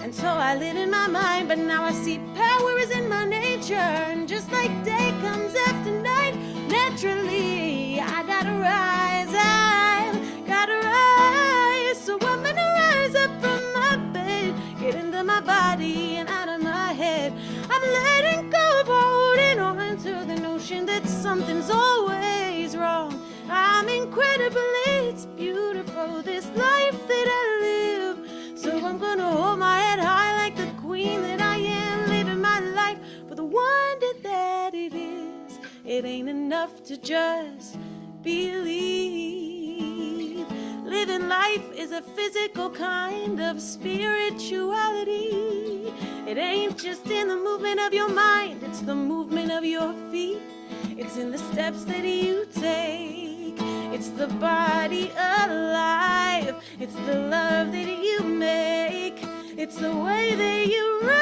and so I live in my mind. But now I see power is in my nature, and just like day comes after night, naturally I gotta rise out. something's always wrong. I'm incredible, it's beautiful, this life that I live. So I'm gonna hold my head high like the queen that I am, living my life for the wonder that it is. It ain't enough to just believe. Living life is a physical kind of spirituality. It ain't just in the movement of your mind, it's the movement of your feet. It's in the steps that you take. It's the body alive. It's the love that you make. It's the way that you rise.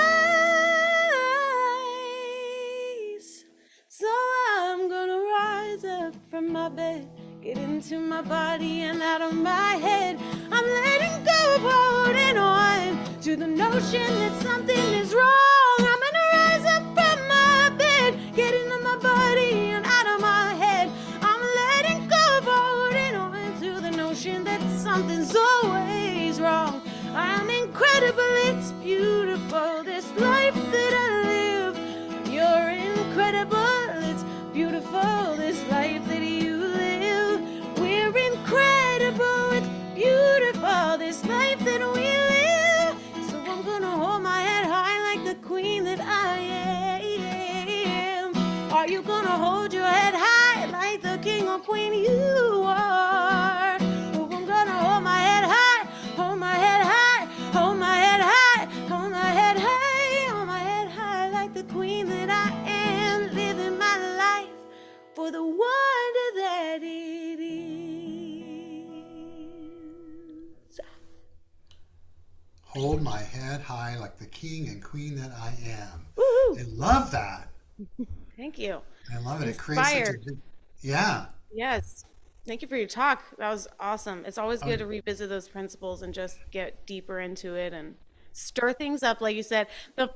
So I'm gonna rise up from my bed, get into my body and out of my head. I'm letting go of holding on to the notion that something is wrong. I'm gonna rise up from my bed, get into my body and out of my head. I'm letting go of holding on to the notion that something's always wrong. I'm incredible, it's beautiful, this life that I live. You're incredible, it's beautiful, this life that you live. We're incredible, it's beautiful, this life that we live. So I'm gonna hold my head high like the queen that I am. Are you gonna hold your head high like the king or queen you are? Oh, I'm gonna hold my head high, hold my head high, hold my head high, hold my head high, hold my head high like the queen that I am, living my life for the wonder that it is. Hold my head high like the king and queen that I am. Woohoo! I love that. Thank you. I love it. It creates such a Inspired. big, yeah. Yes. Thank you for your talk. That was awesome. It's always Oh, good to revisit those principles and just get deeper into it and stir things up. Like you said, the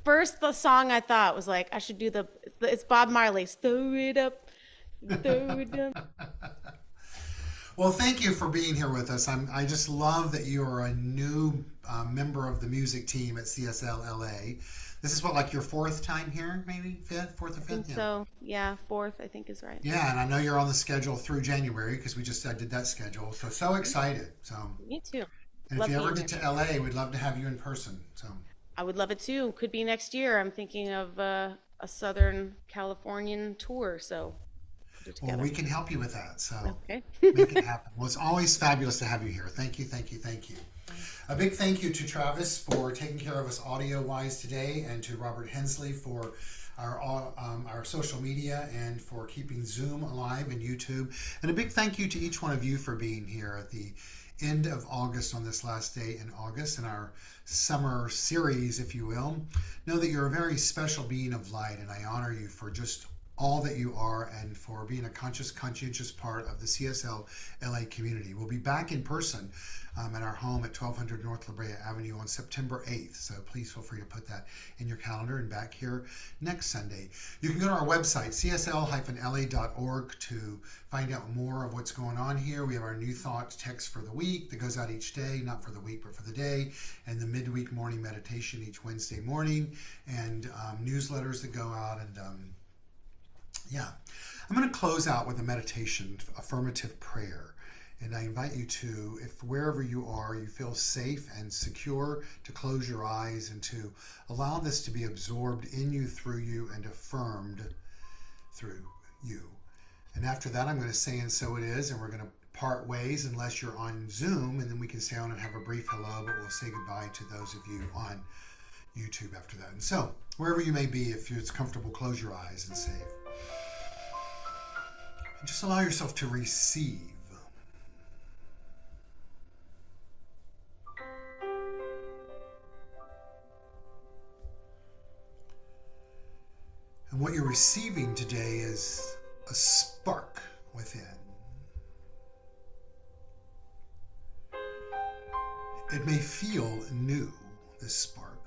song I thought was like, I should do it's Bob Marley, stir it up, stir it up. well, thank you for being here with us. I just love that you are a new member of the music team at CSL-LA. This is what, like your fourth time here, maybe fifth, fourth or I think fifth? Yeah. so. Yeah, fourth, I think is right. Yeah, and I know you're on the schedule through January because I did that schedule. So Mhm. excited. So, Me too. and if Love you ever being get here. to LA, we'd love to have you in person. So, I would love it too. Could be next year. I'm thinking of a Southern Californian tour, so put it well, together. we can help you with that. So, Okay. make it happen. Well, it's always fabulous to have you here. Thank you, thank you, thank you. A big thank you to Travis for taking care of us audio-wise today, and to Robert Hensley for our social media and for keeping Zoom alive and YouTube. And a big thank you to each one of you for being here at the end of August on this last day in August in our summer series, if you will. Know that you're a very special being of light, and I honor you for just all that you are and for being a conscientious part of the CSL LA community. We'll be back in person at our home at 1200 North La Brea Avenue on September 8th. So please feel free to put that in your calendar, and back here next Sunday. You can go to our website, csl-la.org, to find out more of what's going on here. We have our New Thought text for the week that goes out each day, not for the week, but for the day, and the midweek morning meditation each Wednesday morning, and newsletters that go out. And yeah, I'm going to close out with a meditation, affirmative prayer. And I invite you to, if wherever you are, you feel safe and secure, to close your eyes and to allow this to be absorbed in you, through you, and affirmed through you. And after that, I'm going to say, and so it is, and we're going to part ways unless you're on Zoom, and then we can stay on and have a brief hello, but we'll say goodbye to those of you on YouTube after that. And so, wherever you may be, if it's comfortable, close your eyes and say, and just allow yourself to receive. And what you're receiving today is a spark within. It may feel new, this spark,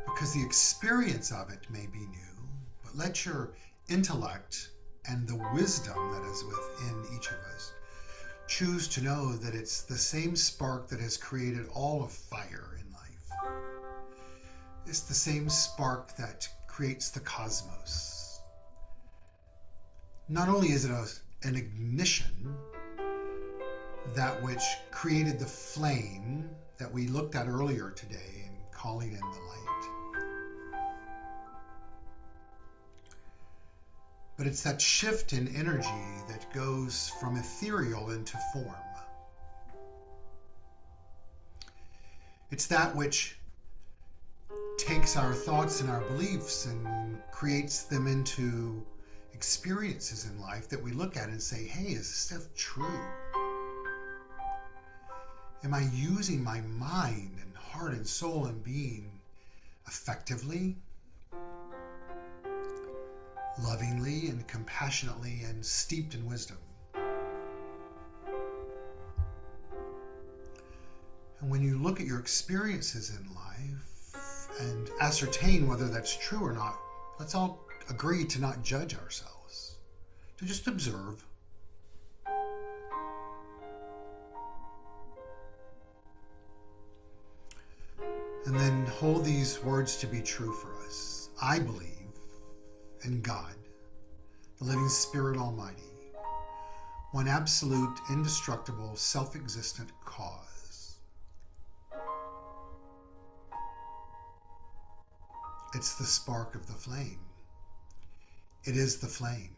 because the experience of it may be new, but let your intellect and the wisdom that is within each of us choose to know that it's the same spark that has created all of fire in life. It's the same spark that creates the cosmos. not only is it an ignition, that which created the flame that we looked at earlier today and calling in the light, but it's that shift in energy that goes from ethereal into form. It's that which takes our thoughts and our beliefs and creates them into experiences in life that we look at and say, hey, is this stuff true? Am I using my mind and heart and soul and being effectively, lovingly and compassionately and steeped in wisdom? And when you look at your experiences in life and ascertain whether that's true or not, let's all agree to not judge ourselves, to just observe. And then hold these words to be true for us. I believe in God, the living Spirit Almighty, one absolute, indestructible, self-existent cause. It's the spark of the flame. It is the flame.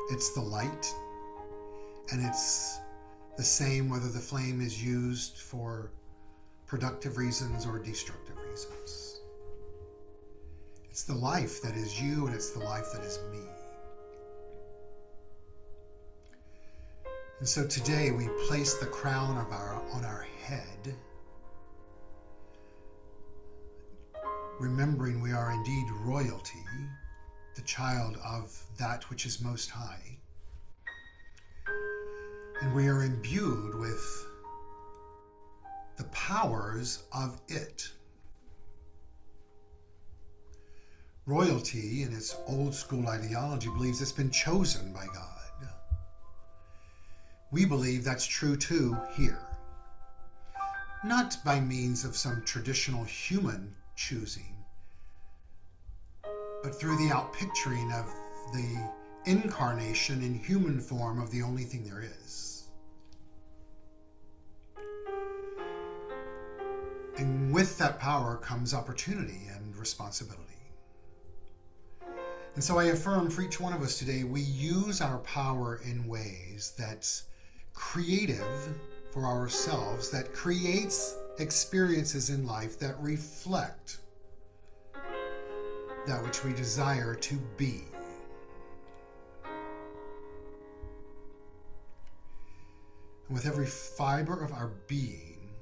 It's the light, and it's the same whether the flame is used for productive reasons or destructive reasons. It's the life that is you, and it's the life that is me. And so today we place the crown on our head, remembering we are indeed royalty, the child of that which is most high. And we are imbued with the powers of it. Royalty, in its old school ideology, believes it's been chosen by God. We believe that's true too here. Not by means of some traditional human choosing, but through the outpicturing of the incarnation in human form of the only thing there is. And with that power comes opportunity and responsibility. And so I affirm for each one of us today, we use our power in ways that's creative for ourselves, that creates experiences in life that reflect that which we desire to be. And with every fiber of our being,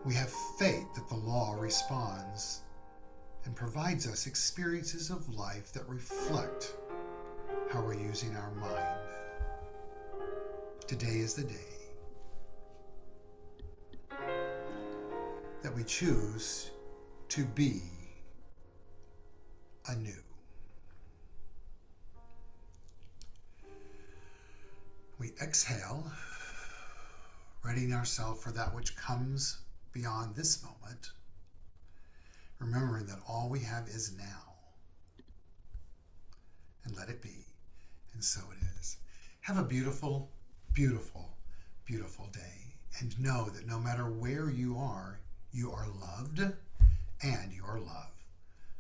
we have faith that the law responds and provides us experiences of life that reflect how we're using our mind. Today is the day that we choose to be anew. We exhale, readying ourselves for that which comes beyond this moment, remembering that all we have is now. And let it be. And so it is. Have a beautiful, beautiful, beautiful day. And know that no matter where you are loved and you are loved.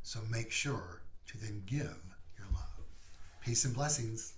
So make sure to then give your love. Peace and blessings.